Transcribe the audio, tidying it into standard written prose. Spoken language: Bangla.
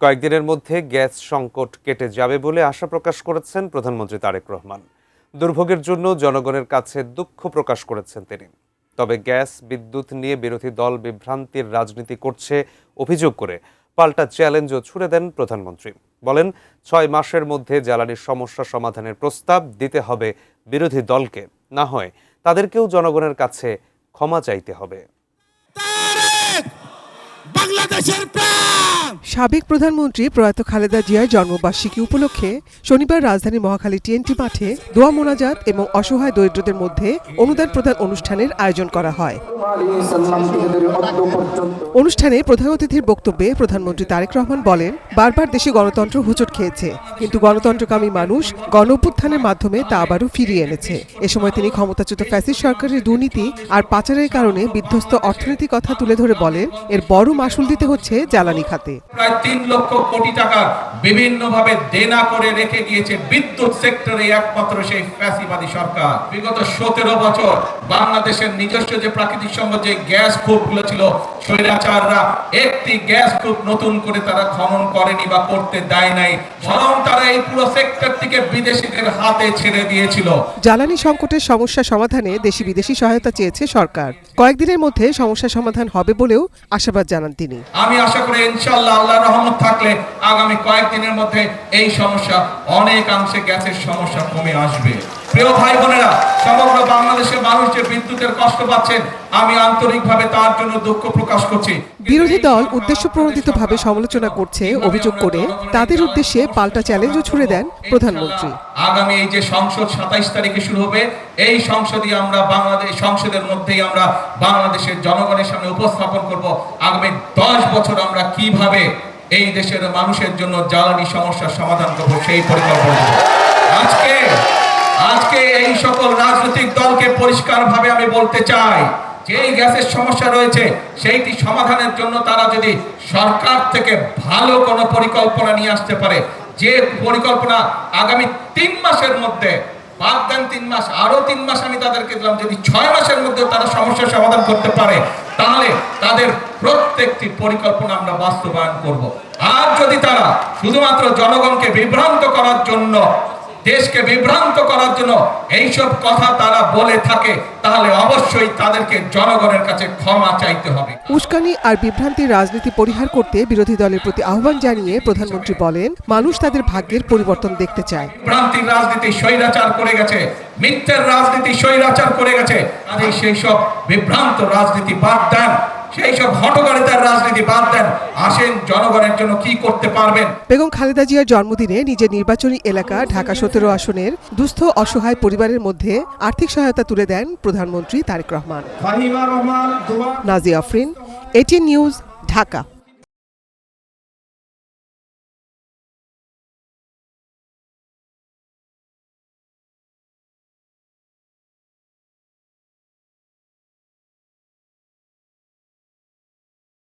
কয়েকদিনের মধ্যে গ্যাস সংকট কেটে যাবে বলে আশা প্রকাশ করেছেন প্রধানমন্ত্রী তারেক রহমান। দুর্ভোগের জন্য জনগণের কাছে দুঃখ প্রকাশ করেছেন তিনি। তবে গ্যাস বিদ্যুৎ নিয়ে বিরোধী দল বিভ্রান্তির রাজনীতি করছে অভিযোগ করে পাল্টা চ্যালেঞ্জও ছুড়ে দেন প্রধানমন্ত্রী। বলেন, 6 মাসের মধ্যে জ্বালানির সমস্যা সমাধানের প্রস্তাব দিতে হবে বিরোধী দলকে, না হয় তাদেরকেও জনগণের কাছে ক্ষমা চাইতে হবে। সাবেক প্রধানমন্ত্রী প্রয়াত খালেদা জিয়ার জন্মবার্ষিকী উপলক্ষে শনিবার রাজধানী মহাখালী টিএনটি মাঠে দোয়া মোনাজাত এবং অসহায় দরিদ্রদের মধ্যে অনুদান প্রদান অনুষ্ঠানের আয়োজন করা হয়। অনুষ্ঠানে প্রধান অতিথির বক্তব্যে প্রধানমন্ত্রী তারেক রহমান বলেন, বারবার দেশে গণতন্ত্র হোঁচট খেয়েছে, কিন্তু গণতন্ত্রকামী মানুষ গণ অভ্যুত্থানের মাধ্যমে তা আবারও ফিরিয়ে এনেছে। এ সময় তিনি ক্ষমতাচ্যুত ফ্যাসিস্ট সরকারের দুর্নীতি আর পাচারের কারণে বিধ্বস্ত অর্থনীতির কথা তুলে ধরে বলেন, এর বড় মাসুল দিতে হচ্ছে জ্বালানি খাতে। প্রায় 3 লক্ষ কোটি টাকা বিভিন্নভাবে দেনা করে রেখে গিয়েছে বিদ্যুৎ সেক্টরে একমাত্র সেই ফ্যাসিবাদী সরকার। বিগত 17 বছর বাংলাদেশের নিজস্ব যে প্রাকৃতিক সম্পদ, যে গ্যাস কূপগুলো ছিল, স্বৈরাচাররা একটি গ্যাস কূপ নতুন করে তারা খনন করেনি বা করতে দেয় নাই, বরং তারা এই পুরো সেক্টরটিকে বিদেশিদের হাতে ছেড়ে দিয়েছিল। জ্বালানি সংকটের সমস্যা সমাধানে দেশি বিদেশি সহায়তা চেয়েছে সরকার। কয়েকদিনের মধ্যে সমস্যা সমাধান হবে বলেও আশাবাদ জানান তিনি। আমি আশা করি ইনশাআল্লাহ আল্লাহর রহমত থাকলে আগামী কয়েকদিনের মধ্যে এই সমস্যা অনেকাংশে গ্যাসের সমস্যা কমে আসবে। প্রিয় ভাই বোনেরা, সমগ্র বাংলাদেশের মানুষ যে বিদ্যুতের কষ্ট পাচ্ছেন, আমি আন্তরিকভাবে তার জন্য দুঃখ প্রকাশ করছি। বিরোধী দল উদ্দেশ্যপ্রণোদিতভাবে সমালোচনা করছে অভিযোগ করে তাদের উদ্দেশ্যে পাল্টা চ্যালেঞ্জও ছুড়ে দেন প্রধানমন্ত্রী। আগামী এই যে সংসদ 27 তারিখে শুরু হবে, এই সংসদে আমরা সংসদের মধ্যেই আমরা বাংলাদেশের জনগণের সামনে উপস্থাপন করব আগামী 10 বছর আমরা কিভাবে এই দেশের মানুষের জন্য জ্বালানি সমস্যার সমাধান করব, সেই পরিকল্পনা। আজকে এই সকল রাজনৈতিক দলকে পরিষ্কারভাবে আমি বলতে চাই যে এই গ্যাসের সমস্যা রয়েছে, সেইটি সমাধানের জন্য তারা যদি সরকার থেকে ভালো কোনো পরিকল্পনা নিয়ে আসতে পারে, যে পরিকল্পনা আগামী 3 মাসের মধ্যে, বাদ দেন 3 মাস, আরো 3 মাস আমি তাদেরকে দিলাম, যদি 6 মাসের মধ্যে তারা সমস্যার সমাধান করতে পারে, তাহলে তাদের প্রত্যেকটি পরিকল্পনা আমরা বাস্তবায়ন করব। আর যদি তারা শুধুমাত্র জনগণকে বিভ্রান্ত করার জন্য, দেশকে বিভ্রান্ত করার জন্য এইসব কথা তারা বলে থাকে, তাহলে অবশ্যই তাদেরকে জনগণের কাছে ক্ষমা চাইতে হবে। উস্কানি আর বিভ্রান্তির রাজনীতি পরিহার করতে বিরোধী দলের প্রতি আহ্বান জানিয়ে প্রধানমন্ত্রী বলেন, মানুষ তাদের ভাগ্যের পরিবর্তন দেখতে চায়। বিভ্রান্তির রাজনীতি স্বৈরাচার করে গেছে, মিথ্যের রাজনীতি স্বৈরাচার করে গেছে। আজ সেই সব বিভ্রান্ত রাজনীতি বাদ দেন, সেই সব হঠকারিতার রাজনীতি বাদ দেন, আসেন জনগণের জন্য কি করতে পারবেন। বেগম খালেদা জিয়ার জন্মদিনে নিজের নির্বাচনী এলাকা ঢাকা 17 আসনের দুস্থ অসহায় পরিবারের মধ্যে আর্থিক সহায়তা তুলে দেন প্রধানমন্ত্রী তারেক রহমান। Nazia Afrin, ATN news, Dhaka.